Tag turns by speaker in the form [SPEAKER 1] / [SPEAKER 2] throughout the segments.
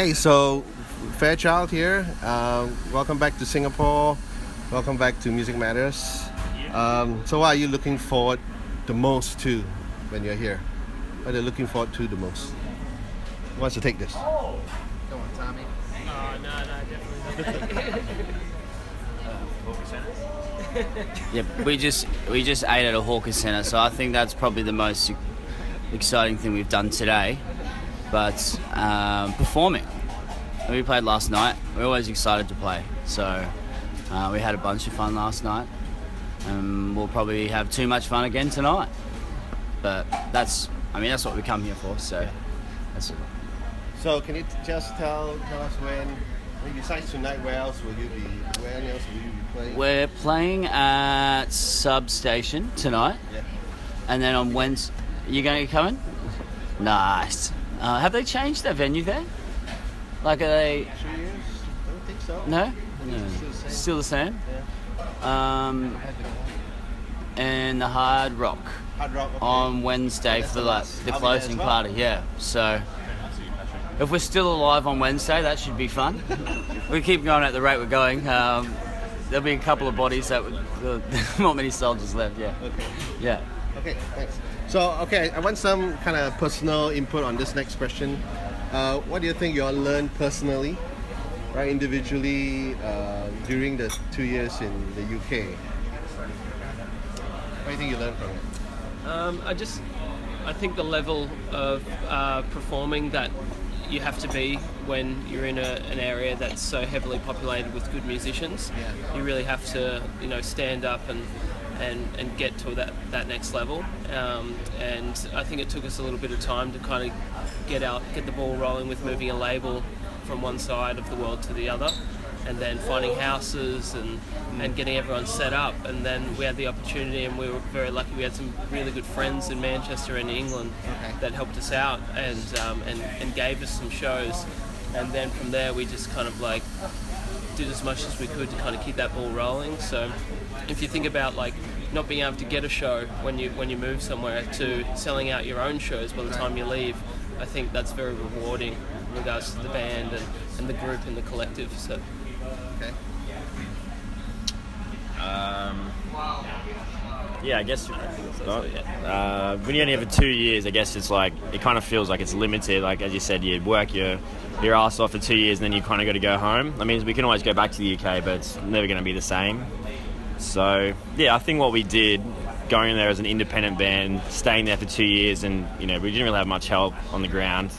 [SPEAKER 1] Hi, so Fairchild here. Welcome back to Singapore. Welcome back to Music Matters. So what are you looking forward the most to when you're here? What are you looking forward to the most? Who wants to take this?
[SPEAKER 2] Go on, Tommy.
[SPEAKER 3] No, definitely not.
[SPEAKER 4] Yeah, we just ate at a hawker centre, so I think that's probably the most exciting thing we've done today. But performing, we played last night. We're always excited to play, so we had a bunch of fun last night, and we'll probably have too much fun again tonight. But that's what we come here for. So that's it.
[SPEAKER 1] So can you just tell us when besides tonight, where else will you be playing?
[SPEAKER 4] We're playing at Substation tonight, and then on Wednesday, you going to come in? Nice. Have they changed their venue there? Like, are they?
[SPEAKER 1] 2 years? I don't think so.
[SPEAKER 4] No?
[SPEAKER 1] Still the same.
[SPEAKER 4] Still the same?
[SPEAKER 1] Yeah.
[SPEAKER 4] And the Hard Rock.
[SPEAKER 1] Okay.
[SPEAKER 4] On Wednesday for the closing party. Yeah. So if we're still alive on Wednesday, that should be fun. We keep going at the rate we're going. There'll be a couple of bodies not many soldiers left. Yeah.
[SPEAKER 1] Okay.
[SPEAKER 4] Yeah.
[SPEAKER 1] Okay. Thanks. So, I want some kind of personal input on this next question. What do you think you all learned personally, right, individually, during the 2 years in the UK? What do you think you learned from it?
[SPEAKER 3] I think the level of performing that you have to be when you're in an area that's so heavily populated with good musicians.
[SPEAKER 1] Yeah.
[SPEAKER 3] You really have to, stand up and get to that next level. And I think it took us a little bit of time to kind of get the ball rolling with moving a label from one side of the world to the other, and then finding houses and getting everyone set up. And then we had the opportunity, and we were very lucky. We had some really good friends in Manchester and England that helped us out and gave us some shows. And then from there, we just kind of like did as much as we could to kind of keep that ball rolling. So if you think about like not being able to get a show when you move somewhere to selling out your own shows by the time you leave, I think that's very rewarding in regards to the band and the group and the collective. So.
[SPEAKER 1] Okay.
[SPEAKER 5] Yeah, I guess when you only have 2 years, I guess it's like it kind of feels like it's limited. Like as you said, you work your ass off for 2 years, and then you kind of got to go home. I mean, we can always go back to the UK, but it's never going to be the same. So yeah, I think what we did, going there as an independent band, staying there for 2 years, and we didn't really have much help on the ground.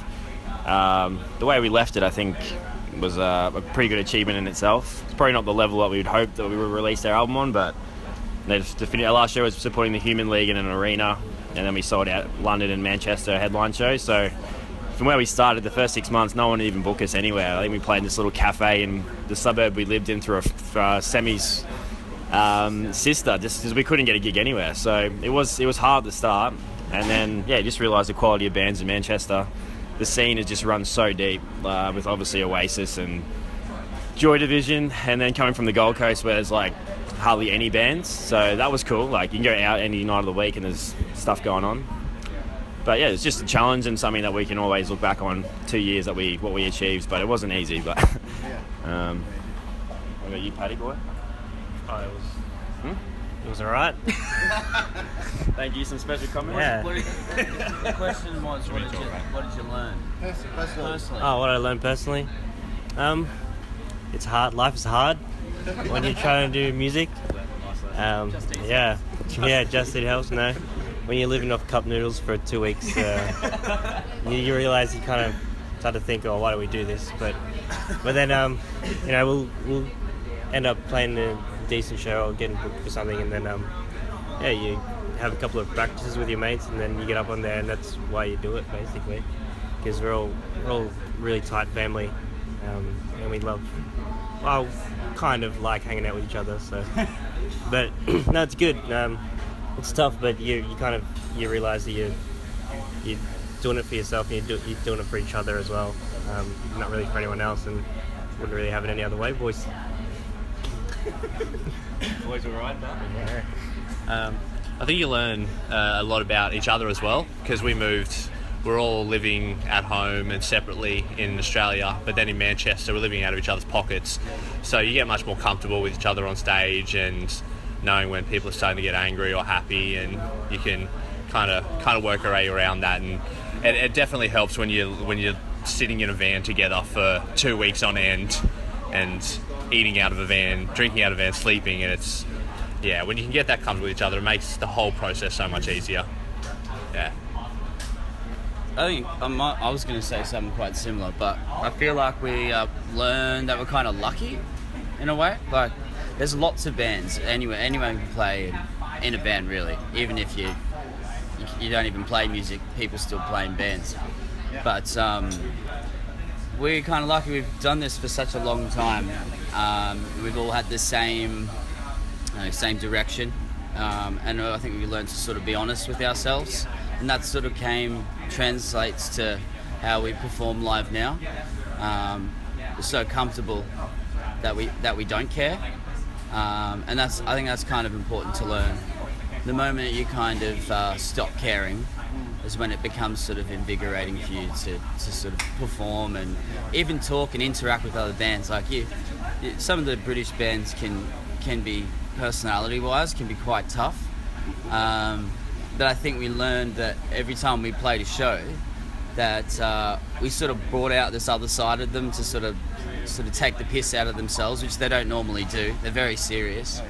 [SPEAKER 5] The way we left it, I think, was a pretty good achievement in itself. It's probably not the level that we would hope that we would release our album on, but our last show was supporting the Human League in an arena, and then we sold out London and Manchester headline shows. So from where we started, the first 6 months, no one would even book us anywhere. I think we played in this little cafe in the suburb we lived in through Semi's sister, just because we couldn't get a gig anywhere. So it was hard to start, and then just realised the quality of bands in Manchester. The scene has just run so deep, with obviously Oasis and Joy Division, and then coming from the Gold Coast where there's like hardly any bands. So that was cool. Like you can go out any night of the week and there's stuff going on. But yeah, it's just a challenge and something that we can always look back on 2 years what we achieved. But it wasn't easy. But what about you, Paddy boy?
[SPEAKER 2] Oh, it was alright.
[SPEAKER 5] Thank you. Some special comments.
[SPEAKER 2] Yeah.
[SPEAKER 4] The question was, what did you learn? Personally.
[SPEAKER 2] Oh, what I learned personally? It's hard. Life is hard when you're trying to do music. Just it helps. No, when you're living off cup noodles for 2 weeks, you realise you kind of start to think, oh, why do we do this? But then we'll end up playing a decent show or getting booked for something, and then you have a couple of practices with your mates, and then you get up on there, and that's why you do it basically, because we're all really tight family, and we kind of like hanging out with each other. So, but no, it's good. It's tough, but you realise that you're doing it for yourself, and you're doing it for each other as well. Not really for anyone else, and wouldn't really have it any other way, boys.
[SPEAKER 5] Boys all right,
[SPEAKER 6] I think you learn a lot about each other as well, because we moved we're all living at home and separately in Australia, but then in Manchester we're living out of each other's pockets, so you get much more comfortable with each other on stage and knowing when people are starting to get angry or happy, and you can kind of work your way around that. And it definitely helps when you're sitting in a van together for 2 weeks on end and eating out of a van, drinking out of a van, sleeping, and it's, yeah, when you can get that comfortable with each other, it makes the whole process so much easier. Yeah.
[SPEAKER 4] I think I was going to say something quite similar, but I feel like we learned that we're kind of lucky in a way. Like, there's lots of bands. Anyone can play in a band, really. Even if you don't even play music, people still play in bands. But we're kind of lucky. We've done this for such a long time. We've all had the same direction, and I think we learned to sort of be honest with ourselves, and that sort of translates to how we perform live now. We're so comfortable that we don't care, and I think that's kind of important to learn. The moment you kind of stop caring is when it becomes sort of invigorating for you to sort of perform and even talk and interact with other bands. Like some of the British bands can be, personality-wise, can be quite tough. But I think we learned that every time we played a show, that we sort of brought out this other side of them to sort of take the piss out of themselves, which they don't normally do. They're very serious.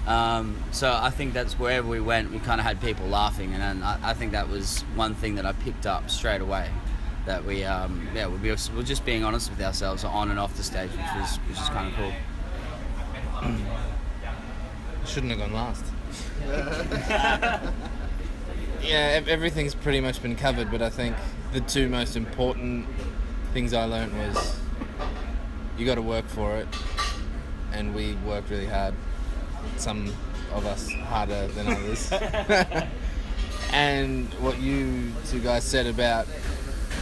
[SPEAKER 4] So I think that's wherever we went, we kind of had people laughing, and I think that was one thing that I picked up straight away. That we we're just being honest with ourselves on and off the stage, which is kind of cool.
[SPEAKER 7] Shouldn't have gone last. Yeah, everything's pretty much been covered, but I think the two most important things I learned was you got to work for it, and we worked really hard. Some of us harder than others. And what you two guys said about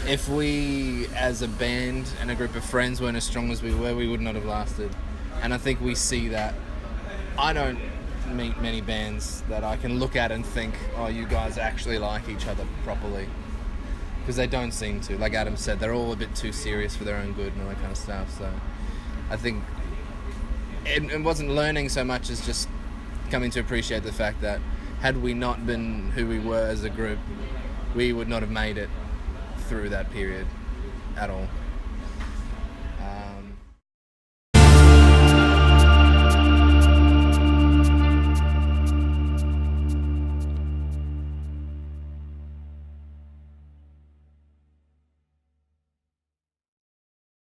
[SPEAKER 7] if we as a band and a group of friends weren't as strong as we were, we would not have lasted. And I think we see that. I don't meet many bands that I can look at and think, oh, you guys actually like each other properly, because they don't seem to. Like Adam said, they're all a bit too serious for their own good and all that kind of stuff. So I think it wasn't learning so much as just coming to appreciate the fact that had we not been who we were as a group, we would not have made it through that period at all.